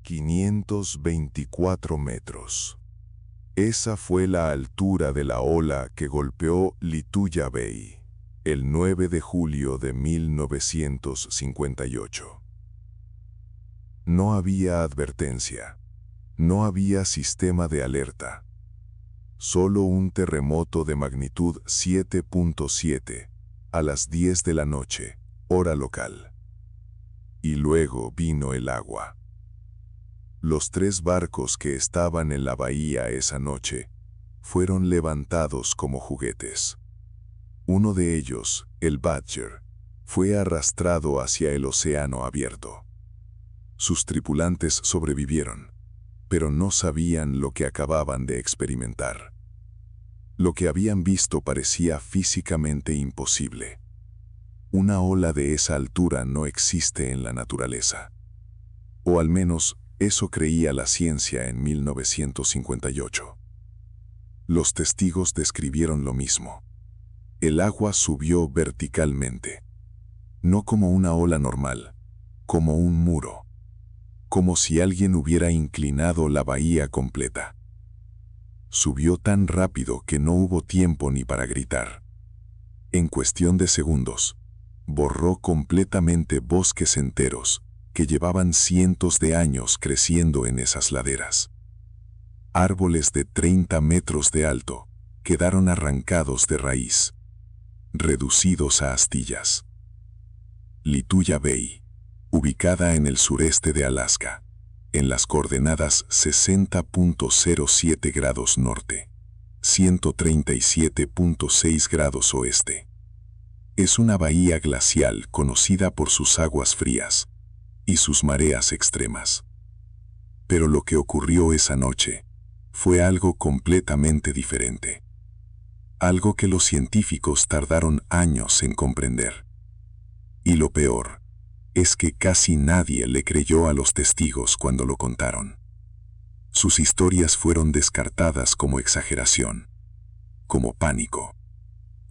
524 metros. Esa fue la altura de la ola que golpeó Lituya Bay el 9 de julio de 1958. No había advertencia, no había sistema de alerta. Solo un terremoto de magnitud 7.7 a las 10 de la noche, hora local. Y luego vino el agua. Los 3 barcos que estaban en la bahía esa noche fueron levantados como juguetes. Uno de ellos, el Badger, fue arrastrado hacia el océano abierto. Sus tripulantes sobrevivieron, pero no sabían lo que acababan de experimentar. Lo que habían visto parecía físicamente imposible. Una ola de esa altura no existe en la naturaleza. O al menos, eso creía la ciencia en 1958. Los testigos describieron lo mismo. El agua subió verticalmente. No como una ola normal, como un muro. Como si alguien hubiera inclinado la bahía completa. Subió tan rápido que no hubo tiempo ni para gritar. En cuestión de segundos, borró completamente bosques enteros que llevaban cientos de años creciendo en esas laderas. Árboles de 30 metros de alto quedaron arrancados de raíz, reducidos a astillas. Lituya Bay, ubicada en el sureste de Alaska, en las coordenadas 60.07 grados norte, 137.6 grados oeste. Es una bahía glacial conocida por sus aguas frías y sus mareas extremas. Pero lo que ocurrió esa noche fue algo completamente diferente. Algo que los científicos tardaron años en comprender. Y lo peor es que casi nadie le creyó a los testigos cuando lo contaron. Sus historias fueron descartadas como exageración, como pánico,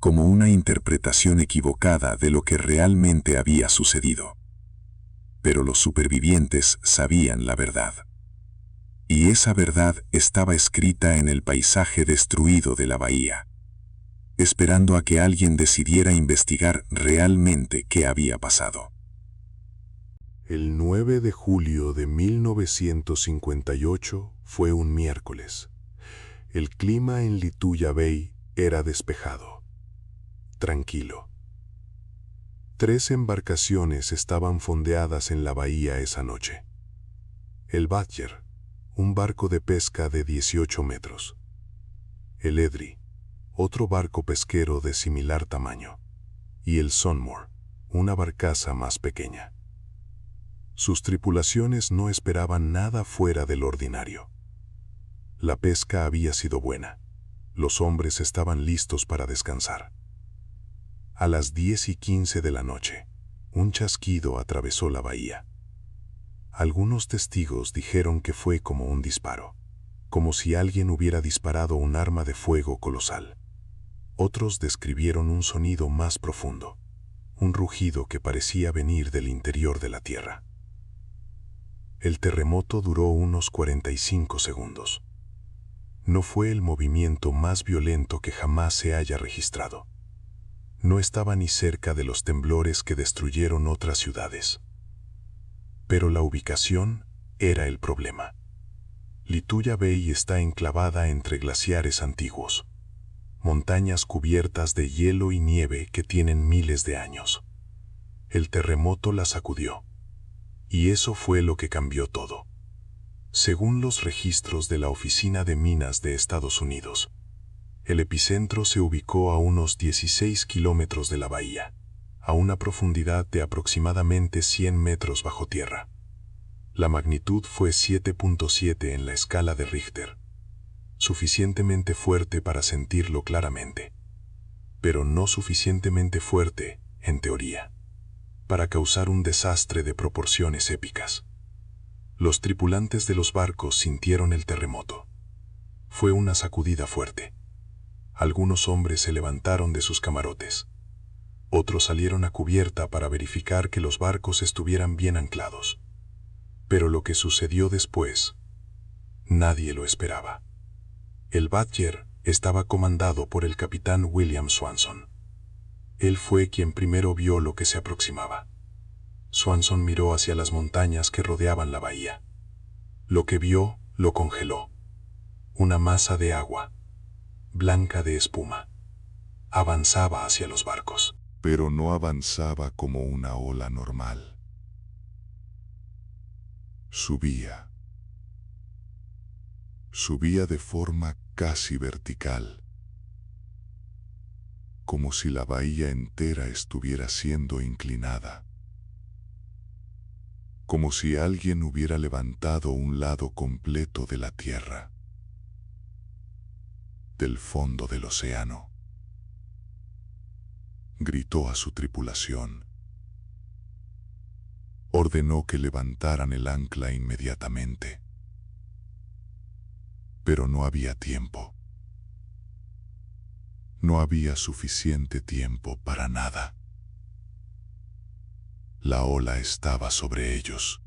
como una interpretación equivocada de lo que realmente había sucedido. Pero los supervivientes sabían la verdad. Y esa verdad estaba escrita en el paisaje destruido de la bahía, esperando a que alguien decidiera investigar realmente qué había pasado. El 9 de julio de 1958 fue un miércoles. El clima en Lituya Bay era despejado, tranquilo. 3 embarcaciones estaban fondeadas en la bahía esa noche. El Badger, un barco de pesca de 18 metros. El Edry, otro barco pesquero de similar tamaño. Y el Sunmore, una barcaza más pequeña. Sus tripulaciones no esperaban nada fuera del ordinario. La pesca había sido buena. Los hombres estaban listos para descansar. A las 10:15 de la noche, un chasquido atravesó la bahía. Algunos testigos dijeron que fue como un disparo, como si alguien hubiera disparado un arma de fuego colosal. Otros describieron un sonido más profundo, un rugido que parecía venir del interior de la tierra. El terremoto duró unos 45 segundos. No fue el movimiento más violento que jamás se haya registrado. No estaba ni cerca de los temblores que destruyeron otras ciudades. Pero la ubicación era el problema. Lituya Bay está enclavada entre glaciares antiguos, montañas cubiertas de hielo y nieve que tienen miles de años. El terremoto la sacudió. Y eso fue lo que cambió todo. Según los registros de la Oficina de Minas de Estados Unidos, el epicentro se ubicó a unos 16 kilómetros de la bahía, a una profundidad de aproximadamente 100 metros bajo tierra. La magnitud fue 7.7 en la escala de Richter, suficientemente fuerte para sentirlo claramente, pero no suficientemente fuerte, en teoría, para causar un desastre de proporciones épicas. Los tripulantes de los barcos sintieron el terremoto. Fue una sacudida fuerte. Algunos hombres se levantaron de sus camarotes. Otros salieron a cubierta para verificar que los barcos estuvieran bien anclados. Pero lo que sucedió después, nadie lo esperaba. El Badger estaba comandado por el capitán William Swanson. Él fue quien primero vio lo que se aproximaba. Swanson miró hacia las montañas que rodeaban la bahía. Lo que vio lo congeló. Una masa de agua, blanca de espuma, avanzaba hacia los barcos. Pero no avanzaba como una ola normal. Subía. Subía de forma casi vertical, como si la bahía entera estuviera siendo inclinada, como si alguien hubiera levantado un lado completo de la tierra, del fondo del océano. Gritó a su tripulación. Ordenó que levantaran el ancla inmediatamente. Pero no había tiempo. No había suficiente tiempo para nada. La ola estaba sobre ellos.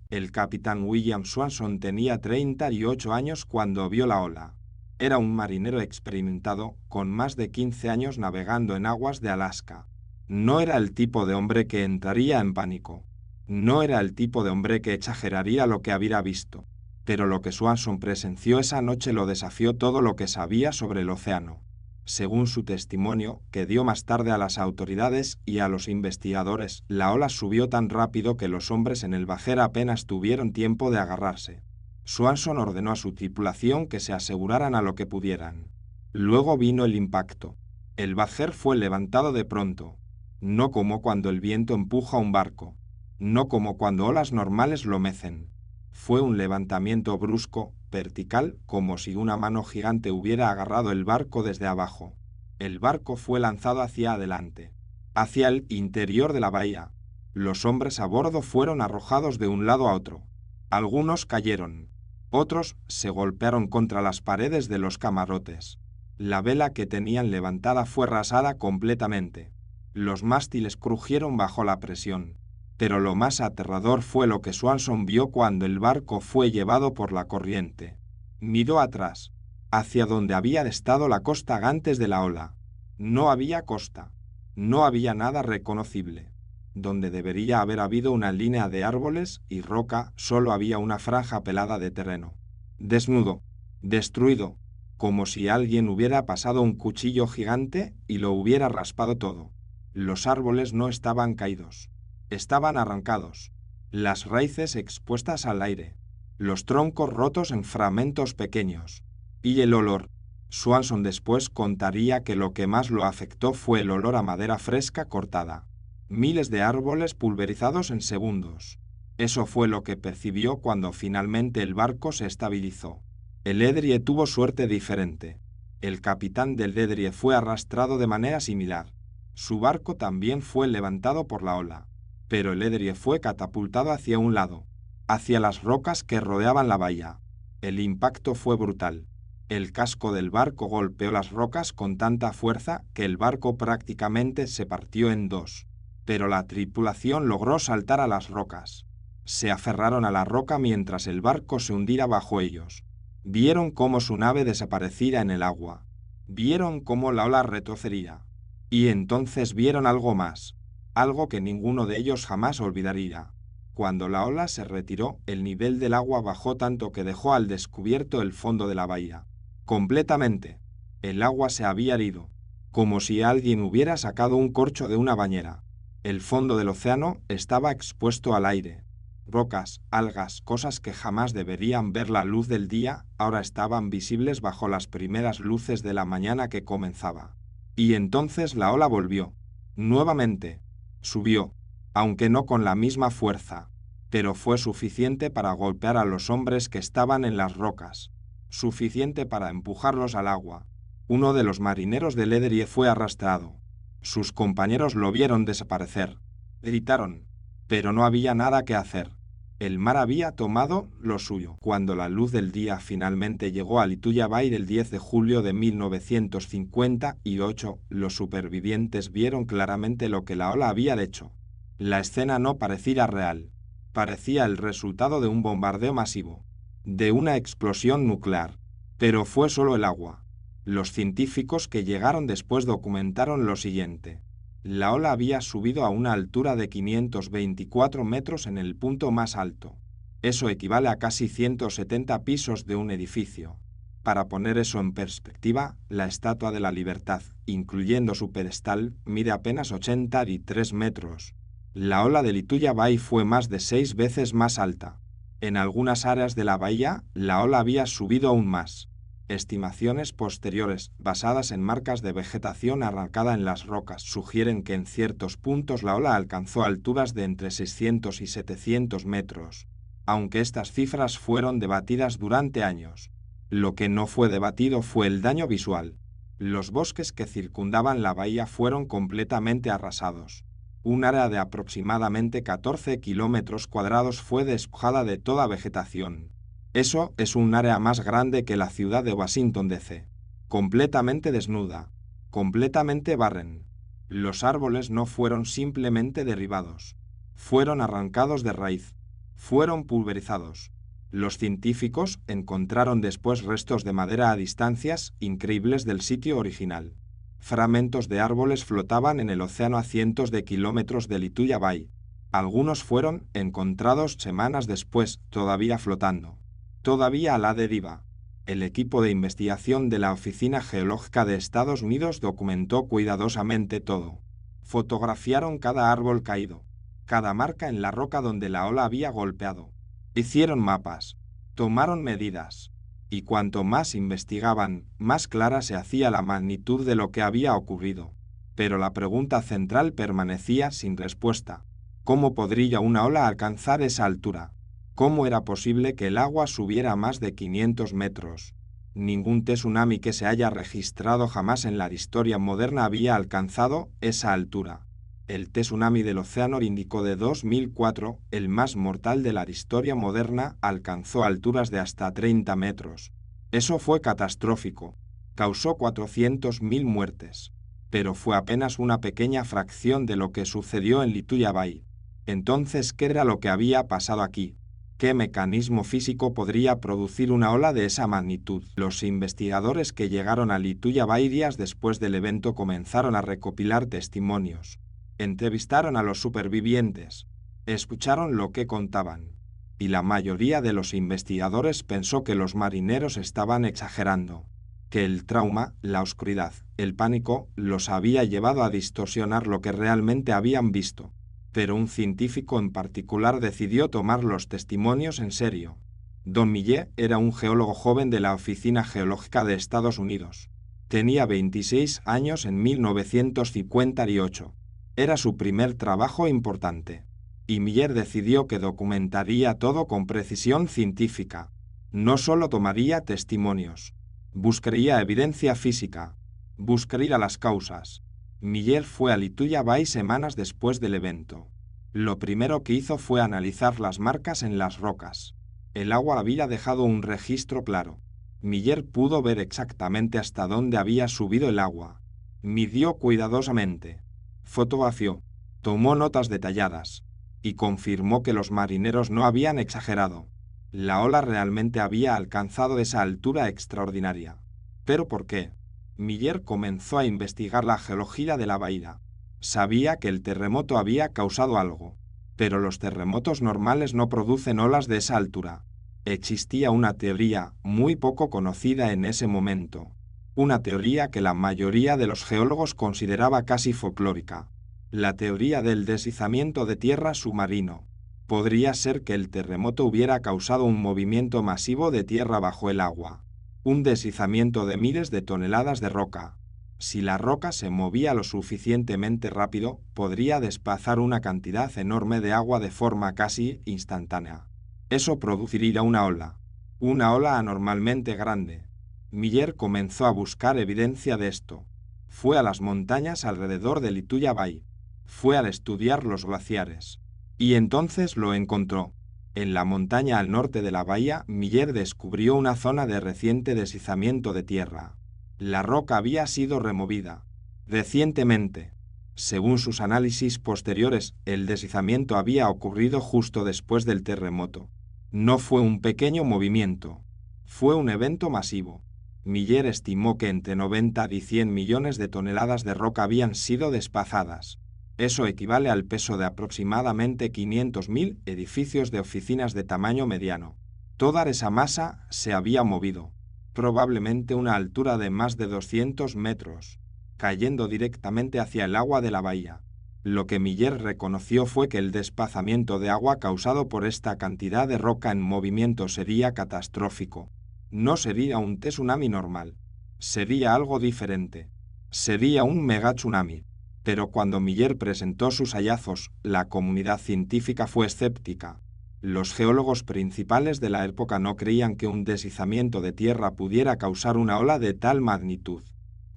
El capitán William Swanson tenía 38 años cuando vio la ola. Era un marinero experimentado, con más de 15 años navegando en aguas de Alaska. No era el tipo de hombre que entraría en pánico. No era el tipo de hombre que exageraría lo que había visto. Pero lo que Swanson presenció esa noche lo desafió todo lo que sabía sobre el océano. Según su testimonio, que dio más tarde a las autoridades y a los investigadores, la ola subió tan rápido que los hombres en el Badger apenas tuvieron tiempo de agarrarse. Swanson ordenó a su tripulación que se aseguraran a lo que pudieran. Luego vino el impacto. El Badger fue levantado de pronto. No como cuando el viento empuja un barco. No como cuando olas normales lo mecen. Fue un levantamiento brusco, vertical, como si una mano gigante hubiera agarrado el barco desde abajo. El barco fue lanzado hacia adelante, hacia el interior de la bahía. Los hombres a bordo fueron arrojados de un lado a otro. Algunos cayeron. Otros se golpearon contra las paredes de los camarotes. La vela que tenían levantada fue rasada completamente. Los mástiles crujieron bajo la presión. Pero lo más aterrador fue lo que Swanson vio cuando el barco fue llevado por la corriente. Miró atrás, hacia donde había estado la costa antes de la ola. No había costa. No había nada reconocible. Donde debería haber habido una línea de árboles y roca, solo había una franja pelada de terreno. Desnudo, destruido, como si alguien hubiera pasado un cuchillo gigante y lo hubiera raspado todo. Los árboles no estaban caídos. Estaban arrancados, las raíces expuestas al aire, los troncos rotos en fragmentos pequeños. Y el olor. Swanson después contaría que lo que más lo afectó fue el olor a madera fresca cortada. Miles de árboles pulverizados en segundos. Eso fue lo que percibió cuando finalmente el barco se estabilizó. El Edrie tuvo suerte diferente. El capitán del Edrie fue arrastrado de manera similar. Su barco también fue levantado por la ola. Pero el Edrie fue catapultado hacia un lado, hacia las rocas que rodeaban la bahía. El impacto fue brutal. El casco del barco golpeó las rocas con tanta fuerza que el barco prácticamente se partió en dos. Pero la tripulación logró saltar a las rocas. Se aferraron a la roca mientras el barco se hundiera bajo ellos. Vieron cómo su nave desaparecía en el agua. Vieron cómo la ola retrocedía. Y entonces vieron algo más. Algo que ninguno de ellos jamás olvidaría. Cuando la ola se retiró, el nivel del agua bajó tanto que dejó al descubierto el fondo de la bahía. Completamente. El agua se había ido, como si alguien hubiera sacado un corcho de una bañera. El fondo del océano estaba expuesto al aire. Rocas, algas, cosas que jamás deberían ver la luz del día, ahora estaban visibles bajo las primeras luces de la mañana que comenzaba. Y entonces la ola volvió. Nuevamente. Subió, aunque no con la misma fuerza, pero fue suficiente para golpear a los hombres que estaban en las rocas, suficiente para empujarlos al agua. Uno de los marineros del Edrie fue arrastrado. Sus compañeros lo vieron desaparecer. Gritaron, pero no había nada que hacer. El mar había tomado lo suyo. Cuando la luz del día finalmente llegó a Lituya Bay el 10 de julio de 1958, los supervivientes vieron claramente lo que la ola había hecho. La escena no parecía real. Parecía el resultado de un bombardeo masivo, de una explosión nuclear. Pero fue solo el agua. Los científicos que llegaron después documentaron lo siguiente. La ola había subido a una altura de 524 metros en el punto más alto. Eso equivale a casi 170 pisos de un edificio. Para poner eso en perspectiva, la Estatua de la Libertad, incluyendo su pedestal, mide apenas 83 metros. La ola de Lituya Bay fue más de 6 veces más alta. En algunas áreas de la bahía, la ola había subido aún más. Estimaciones posteriores, basadas en marcas de vegetación arrancada en las rocas, sugieren que en ciertos puntos la ola alcanzó alturas de entre 600 y 700 metros. Aunque estas cifras fueron debatidas durante años. Lo que no fue debatido fue el daño visual. Los bosques que circundaban la bahía fueron completamente arrasados. Un área de aproximadamente 14 kilómetros cuadrados fue despojada de toda vegetación. Eso es un área más grande que la ciudad de Washington, D.C. Completamente desnuda. Completamente barren. Los árboles no fueron simplemente derribados. Fueron arrancados de raíz. Fueron pulverizados. Los científicos encontraron después restos de madera a distancias increíbles del sitio original. Fragmentos de árboles flotaban en el océano a cientos de kilómetros de Lituya Bay. Algunos fueron encontrados semanas después, todavía flotando. Todavía a la deriva. El equipo de investigación de la Oficina Geológica de Estados Unidos documentó cuidadosamente todo. Fotografiaron cada árbol caído, cada marca en la roca donde la ola había golpeado. Hicieron mapas, tomaron medidas. Y cuanto más investigaban, más clara se hacía la magnitud de lo que había ocurrido. Pero la pregunta central permanecía sin respuesta. ¿Cómo podría una ola alcanzar esa altura? ¿Cómo era posible que el agua subiera a más de 500 metros? Ningún tsunami que se haya registrado jamás en la historia moderna había alcanzado esa altura. El tsunami del Océano Índico de 2004, el más mortal de la historia moderna, alcanzó alturas de hasta 30 metros. Eso fue catastrófico. Causó 400.000 muertes. Pero fue apenas una pequeña fracción de lo que sucedió en Lituya Bay. Entonces, ¿qué era lo que había pasado aquí? ¿Qué mecanismo físico podría producir una ola de esa magnitud? Los investigadores que llegaron a Lituya Bay días después del evento comenzaron a recopilar testimonios. Entrevistaron a los supervivientes, escucharon lo que contaban, y la mayoría de los investigadores pensó que los marineros estaban exagerando, que el trauma, la oscuridad, el pánico, los había llevado a distorsionar lo que realmente habían visto. Pero un científico en particular decidió tomar los testimonios en serio. Don Millet era un geólogo joven de la Oficina Geológica de Estados Unidos. Tenía 26 años en 1958. Era su primer trabajo importante. Y Millet decidió que documentaría todo con precisión científica. No solo tomaría testimonios. Buscaría evidencia física. Buscaría las causas. Millet fue a Lituya Bay semanas después del evento. Lo primero que hizo fue analizar las marcas en las rocas. El agua había dejado un registro claro. Millet pudo ver exactamente hasta dónde había subido el agua. Midió cuidadosamente. Fotografió, tomó notas detalladas, y confirmó que los marineros no habían exagerado. La ola realmente había alcanzado esa altura extraordinaria. ¿Pero por qué? Millet comenzó a investigar la geología de la bahía. Sabía que el terremoto había causado algo, pero los terremotos normales no producen olas de esa altura. Existía una teoría muy poco conocida en ese momento. Una teoría que la mayoría de los geólogos consideraba casi folclórica. La teoría del deslizamiento de tierra submarino. Podría ser que el terremoto hubiera causado un movimiento masivo de tierra bajo el agua. Un deslizamiento de miles de toneladas de roca. Si la roca se movía lo suficientemente rápido, podría desplazar una cantidad enorme de agua de forma casi instantánea. Eso produciría una ola anormalmente grande. Millet comenzó a buscar evidencia de esto. Fue a las montañas alrededor de Lituya Bay. Fue al estudiar los glaciares. Y entonces lo encontró. En la montaña al norte de la bahía, Millet descubrió una zona de reciente deslizamiento de tierra. La roca había sido removida. Recientemente. Según sus análisis posteriores, el deslizamiento había ocurrido justo después del terremoto. No fue un pequeño movimiento. Fue un evento masivo. Miller estimó que entre 90 y 100 millones de toneladas de roca habían sido desplazadas. Eso equivale al peso de aproximadamente 500.000 edificios de oficinas de tamaño mediano. Toda esa masa se había movido, probablemente a una altura de más de 200 metros, cayendo directamente hacia el agua de la bahía. Lo que Miller reconoció fue que el desplazamiento de agua causado por esta cantidad de roca en movimiento sería catastrófico. No sería un tsunami normal. Sería algo diferente. Sería un megatsunami. Pero cuando Miller presentó sus hallazgos, la comunidad científica fue escéptica. Los geólogos principales de la época no creían que un deslizamiento de tierra pudiera causar una ola de tal magnitud.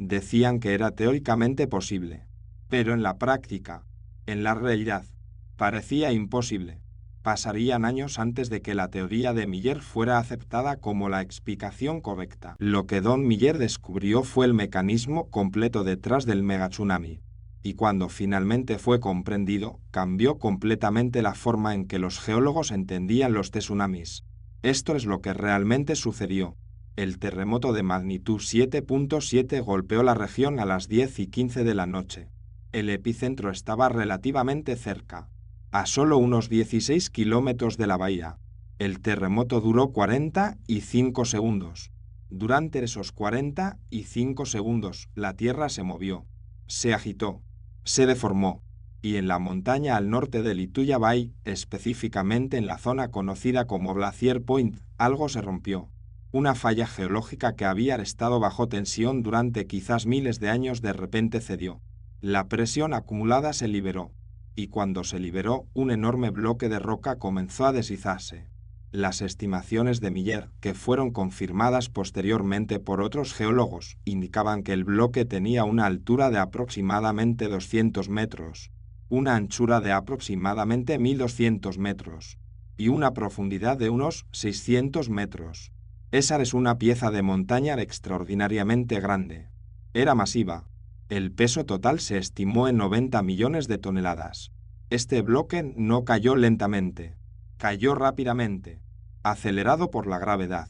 Decían que era teóricamente posible. Pero en la práctica, en la realidad, parecía imposible. Pasarían años antes de que la teoría de Miller fuera aceptada como la explicación correcta. Lo que Don Miller descubrió fue el mecanismo completo detrás del megatsunami. Y cuando finalmente fue comprendido, cambió completamente la forma en que los geólogos entendían los tsunamis. Esto es lo que realmente sucedió. El terremoto de magnitud 7.7 golpeó la región a las 10:15 de la noche. El epicentro estaba relativamente cerca, a solo unos 16 kilómetros de la bahía. El terremoto duró 45 segundos. Durante esos 45 segundos, la tierra se movió, se agitó, se deformó, y en la montaña al norte de Lituya Bay, específicamente en la zona conocida como Glacier Point, algo se rompió. Una falla geológica que había estado bajo tensión durante quizás miles de años de repente cedió. La presión acumulada se liberó, y cuando se liberó, un enorme bloque de roca comenzó a deslizarse. Las estimaciones de Miller, que fueron confirmadas posteriormente por otros geólogos, indicaban que el bloque tenía una altura de aproximadamente 200 metros, una anchura de aproximadamente 1.200 metros, y una profundidad de unos 600 metros. Esa es una pieza de montaña extraordinariamente grande. Era masiva. El peso total se estimó en 90 millones de toneladas. Este bloque no cayó lentamente. Cayó rápidamente, acelerado por la gravedad,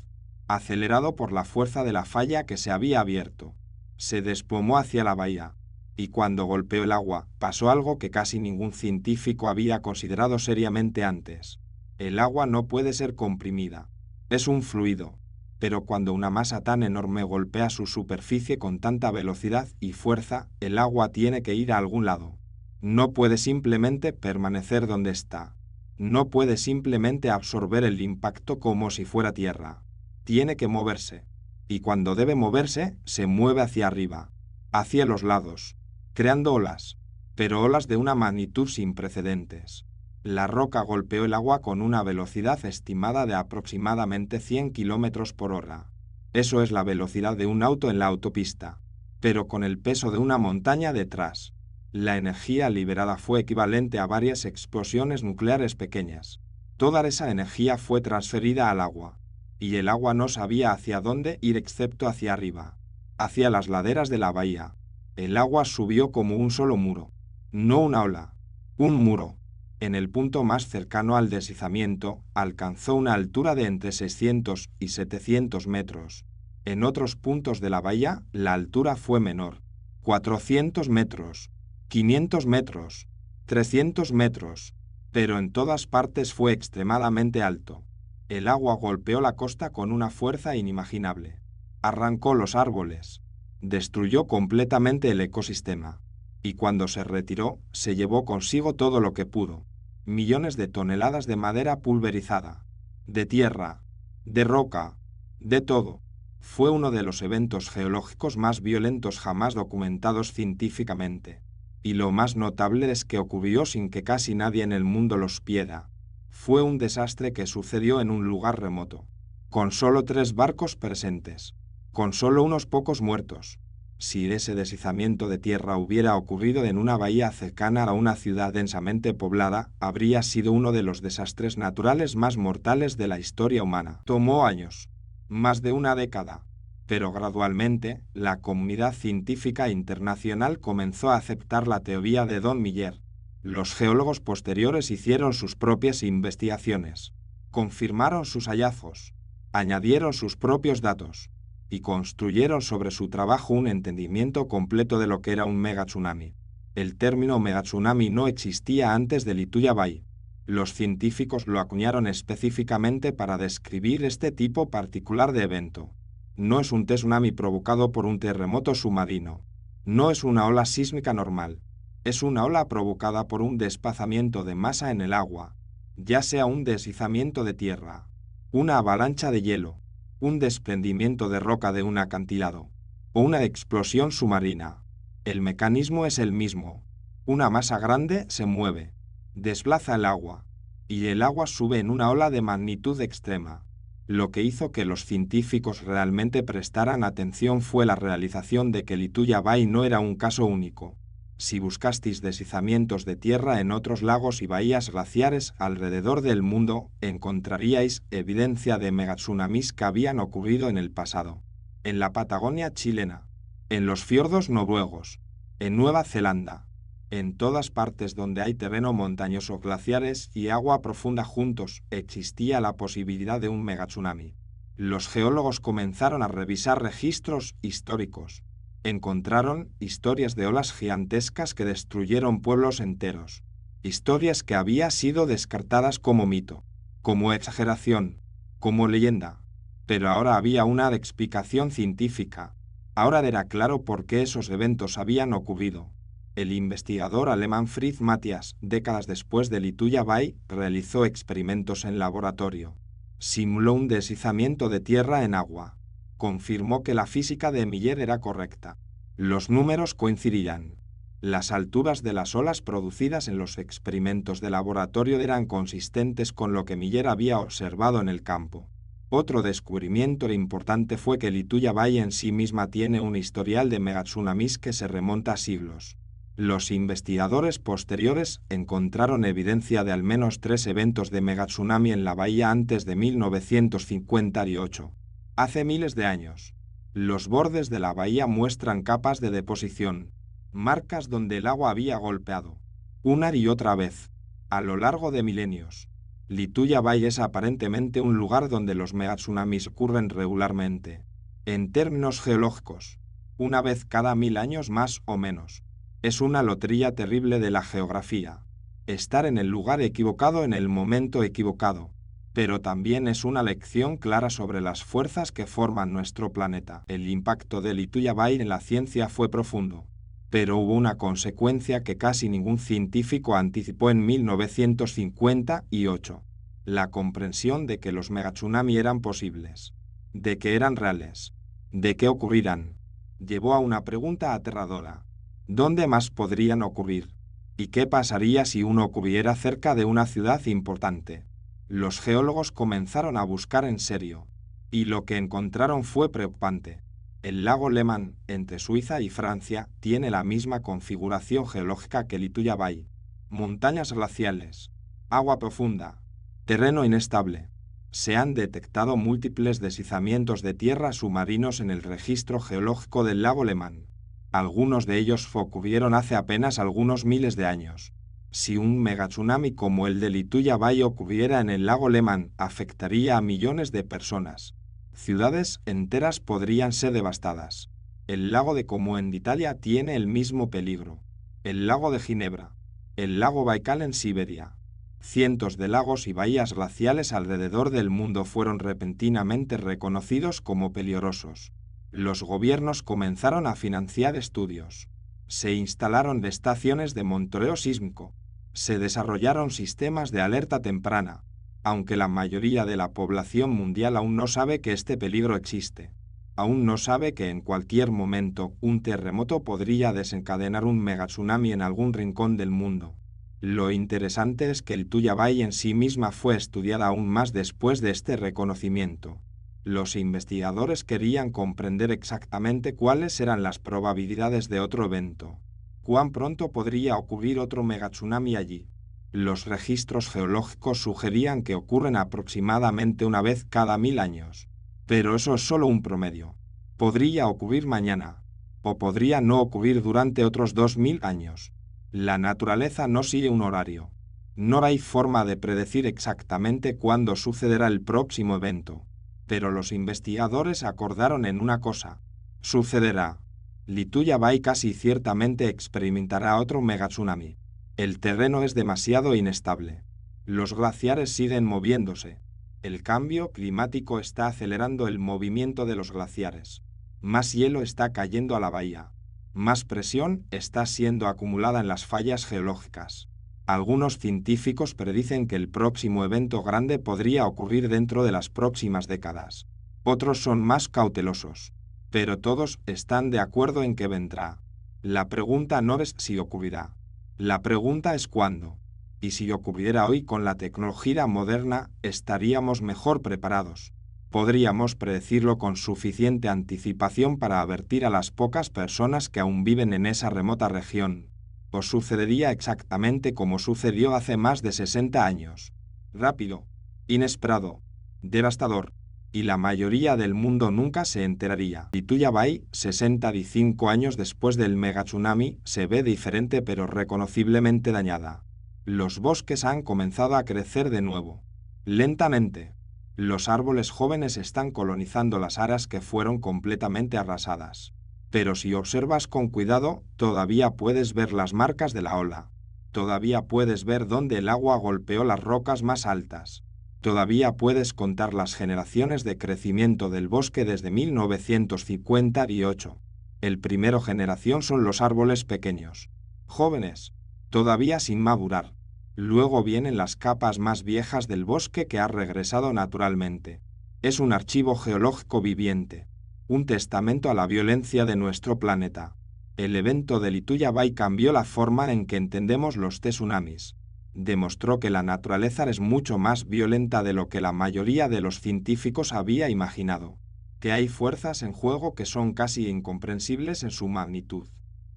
acelerado por la fuerza de la falla que se había abierto. Se desplomó hacia la bahía, y cuando golpeó el agua, pasó algo que casi ningún científico había considerado seriamente antes. El agua no puede ser comprimida. Es un fluido. Pero cuando una masa tan enorme golpea su superficie con tanta velocidad y fuerza, el agua tiene que ir a algún lado. No puede simplemente permanecer donde está. No puede simplemente absorber el impacto como si fuera tierra. Tiene que moverse. Y cuando debe moverse, se mueve hacia arriba, hacia los lados, creando olas, pero olas de una magnitud sin precedentes. La roca golpeó el agua con una velocidad estimada de aproximadamente 100 kilómetros por hora. Eso es la velocidad de un auto en la autopista, pero con el peso de una montaña detrás. La energía liberada fue equivalente a varias explosiones nucleares pequeñas. Toda esa energía fue transferida al agua, y el agua no sabía hacia dónde ir excepto hacia arriba, hacia las laderas de la bahía. El agua subió como un solo muro, no una ola, un muro. En el punto más cercano al deslizamiento, alcanzó una altura de entre 600 y 700 metros. En otros puntos de la bahía, la altura fue menor. 400 metros, 500 metros, 300 metros. Pero en todas partes fue extremadamente alto. El agua golpeó la costa con una fuerza inimaginable. Arrancó los árboles. Destruyó completamente el ecosistema. Y cuando se retiró, se llevó consigo todo lo que pudo. Millones de toneladas de madera pulverizada, de tierra, de roca, de todo. Fue uno de los eventos geológicos más violentos jamás documentados científicamente. Y lo más notable es que ocurrió sin que casi nadie en el mundo lo supiera. Fue un desastre que sucedió en un lugar remoto, con solo 3 barcos presentes, con solo unos pocos muertos. Si ese deslizamiento de tierra hubiera ocurrido en una bahía cercana a una ciudad densamente poblada, habría sido uno de los desastres naturales más mortales de la historia humana. Tomó años, más de una década, Pero gradualmente, la comunidad científica internacional comenzó a aceptar la teoría de Don Miller. Los geólogos posteriores hicieron sus propias investigaciones, confirmaron sus hallazgos, añadieron sus propios datos, y construyeron sobre su trabajo un entendimiento completo de lo que era un megatsunami. El término megatsunami no existía antes de Lituya Bay. Los científicos lo acuñaron específicamente para describir este tipo particular de evento. No es un tsunami provocado por un terremoto submarino. No es una ola sísmica normal. Es una ola provocada por un desplazamiento de masa en el agua, ya sea un deslizamiento de tierra, una avalancha de hielo, un desprendimiento de roca de un acantilado, o una explosión submarina. El mecanismo es el mismo. Una masa grande se mueve, desplaza el agua, y el agua sube en una ola de magnitud extrema. Lo que hizo que los científicos realmente prestaran atención fue la realización de que Lituya Bay no era un caso único. Si buscasteis deslizamientos de tierra en otros lagos y bahías glaciares alrededor del mundo, encontraríais evidencia de megatsunamis que habían ocurrido en el pasado. En la Patagonia chilena, en los fiordos noruegos, en Nueva Zelanda, en todas partes donde hay terreno montañoso, glaciares y agua profunda juntos, existía la posibilidad de un megatsunami. Los geólogos comenzaron a revisar registros históricos. Encontraron historias de olas gigantescas que destruyeron pueblos enteros. Historias que habían sido descartadas como mito, como exageración, como leyenda. Pero ahora había una explicación científica. Ahora era claro por qué esos eventos habían ocurrido. El investigador alemán Fritz Matthias, décadas después de Lituya Bay, realizó experimentos en laboratorio. Simuló un deslizamiento de tierra en agua. Confirmó que la física de Miller era correcta. Los números coincidían. Las alturas de las olas producidas en los experimentos de laboratorio eran consistentes con lo que Miller había observado en el campo. Otro descubrimiento importante fue que Lituya Bay en sí misma tiene un historial de megatsunamis que se remonta a siglos. Los investigadores posteriores encontraron evidencia de al menos 3 eventos de megatsunami en la bahía antes de 1958. Hace miles de años. Los bordes de la bahía muestran capas de deposición, marcas donde el agua había golpeado, una y otra vez, a lo largo de milenios. Lituya Bay es aparentemente un lugar donde los megatsunamis ocurren regularmente. En términos geológicos, una vez cada 1000 años más o menos. Es una lotería terrible de la geografía. Estar en el lugar equivocado en el momento equivocado. Pero también es una lección clara sobre las fuerzas que forman nuestro planeta. El impacto de Lituya Bay en la ciencia fue profundo. Pero hubo una consecuencia que casi ningún científico anticipó en 1958. La comprensión de que los megatsunami eran posibles. De que eran reales. De que ocurrirán. Llevó a una pregunta aterradora. ¿Dónde más podrían ocurrir? ¿Y qué pasaría si uno ocurriera cerca de una ciudad importante? Los geólogos comenzaron a buscar en serio, y lo que encontraron fue preocupante. El lago Léman, entre Suiza y Francia, tiene la misma configuración geológica que Lituya Bay. Montañas glaciales, agua profunda, terreno inestable. Se han detectado múltiples deslizamientos de tierra submarinos en el registro geológico del lago Léman. Algunos de ellos ocurrieron hace apenas algunos miles de años. Si un megatsunami como el de Lituya Bay ocurriera en el lago Léman, afectaría a millones de personas. Ciudades enteras podrían ser devastadas. El lago de Como en Italia tiene el mismo peligro. El lago de Ginebra. El lago Baikal en Siberia. Cientos de lagos y bahías glaciales alrededor del mundo fueron repentinamente reconocidos como peligrosos. Los gobiernos comenzaron a financiar estudios. Se instalaron estaciones de monitoreo sísmico. Se desarrollaron sistemas de alerta temprana, aunque la mayoría de la población mundial aún no sabe que este peligro existe. Aún no sabe que en cualquier momento un terremoto podría desencadenar un megatsunami en algún rincón del mundo. Lo interesante es que Lituya Bay en sí misma fue estudiada aún más después de este reconocimiento. Los investigadores querían comprender exactamente cuáles eran las probabilidades de otro evento. ¿Cuán pronto podría ocurrir otro megatsunami allí? Los registros geológicos sugerían que ocurren aproximadamente una vez cada 1000 años. Pero eso es solo un promedio. Podría ocurrir mañana, o podría no ocurrir durante otros 2000 años. La naturaleza no sigue un horario. No hay forma de predecir exactamente cuándo sucederá el próximo evento. Pero los investigadores acordaron en una cosa. Sucederá. Lituya Bay casi ciertamente experimentará otro megatsunami. El terreno es demasiado inestable. Los glaciares siguen moviéndose. El cambio climático está acelerando el movimiento de los glaciares. Más hielo está cayendo a la bahía. Más presión está siendo acumulada en las fallas geológicas. Algunos científicos predicen que el próximo evento grande podría ocurrir dentro de las próximas décadas. Otros son más cautelosos. Pero todos están de acuerdo en que vendrá. La pregunta no es si ocurrirá. La pregunta es cuándo. Y si ocurriera hoy con la tecnología moderna, estaríamos mejor preparados. Podríamos predecirlo con suficiente anticipación para advertir a las pocas personas que aún viven en esa remota región. O sucedería exactamente como sucedió hace más de 60 años. Rápido, inesperado, devastador. Y la mayoría del mundo nunca se enteraría. Lituya Bay, 65 años después del megatsunami, se ve diferente pero reconociblemente dañada. Los bosques han comenzado a crecer de nuevo. Lentamente. Los árboles jóvenes están colonizando las áreas que fueron completamente arrasadas. Pero si observas con cuidado, todavía puedes ver las marcas de la ola. Todavía puedes ver dónde el agua golpeó las rocas más altas. Todavía puedes contar las generaciones de crecimiento del bosque desde 1958. El primero generación son los árboles pequeños, jóvenes, todavía sin madurar. Luego vienen las capas más viejas del bosque que ha regresado naturalmente. Es un archivo geológico viviente, un testamento a la violencia de nuestro planeta. El evento de Lituya Bay cambió la forma en que entendemos los tsunamis. Demostró que la naturaleza es mucho más violenta de lo que la mayoría de los científicos había imaginado, que hay fuerzas en juego que son casi incomprensibles en su magnitud.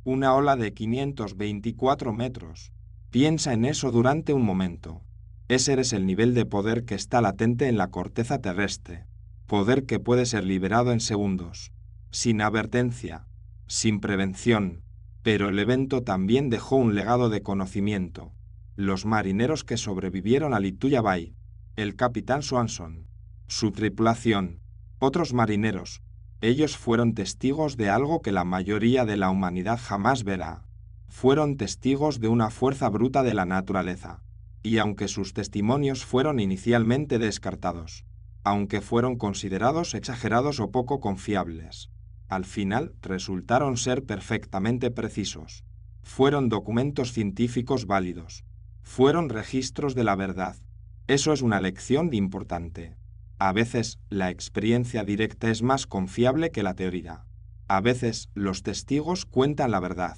Una ola de 524 metros. Piensa en eso durante un momento. Ese es el nivel de poder que está latente en la corteza terrestre. Poder que puede ser liberado en segundos, sin advertencia, sin prevención. Pero el evento también dejó un legado de conocimiento. Los marineros que sobrevivieron a Lituya Bay, el capitán Swanson, su tripulación, otros marineros, ellos fueron testigos de algo que la mayoría de la humanidad jamás verá. Fueron testigos de una fuerza bruta de la naturaleza. Y aunque sus testimonios fueron inicialmente descartados, aunque fueron considerados exagerados o poco confiables, al final resultaron ser perfectamente precisos. Fueron documentos científicos válidos. Fueron registros de la verdad. Eso es una lección importante. A veces, la experiencia directa es más confiable que la teoría. A veces, los testigos cuentan la verdad,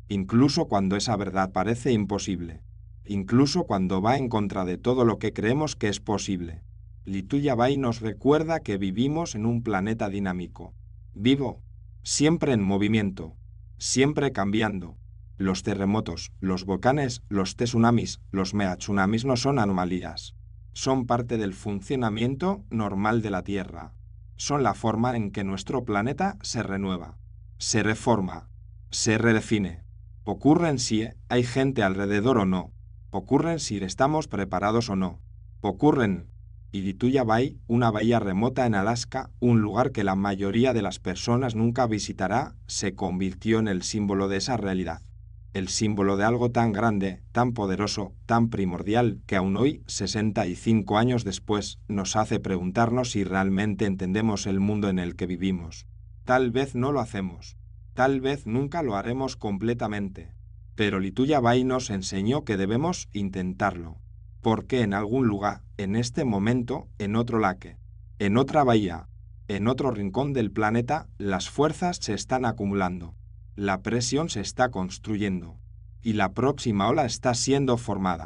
incluso cuando esa verdad parece imposible, incluso cuando va en contra de todo lo que creemos que es posible. Lituya Bay nos recuerda que vivimos en un planeta dinámico, vivo, siempre en movimiento, siempre cambiando. Los terremotos, los volcanes, los tsunamis, los megatsunamis no son anomalías. Son parte del funcionamiento normal de la Tierra. Son la forma en que nuestro planeta se renueva, se reforma, se redefine. Ocurren si hay gente alrededor o no. Ocurren si estamos preparados o no. Ocurren. Y Lituya Bay, una bahía remota en Alaska, un lugar que la mayoría de las personas nunca visitará, se convirtió en el símbolo de esa realidad. El símbolo de algo tan grande, tan poderoso, tan primordial, que aún hoy, 65 años después, nos hace preguntarnos si realmente entendemos el mundo en el que vivimos. Tal vez no lo hacemos. Tal vez nunca lo haremos completamente. Pero Lituya Bay nos enseñó que debemos intentarlo. Porque en algún lugar, en este momento, en otro laque, en otra bahía, en otro rincón del planeta, las fuerzas se están acumulando. La presión se está construyendo. Y la próxima ola está siendo formada.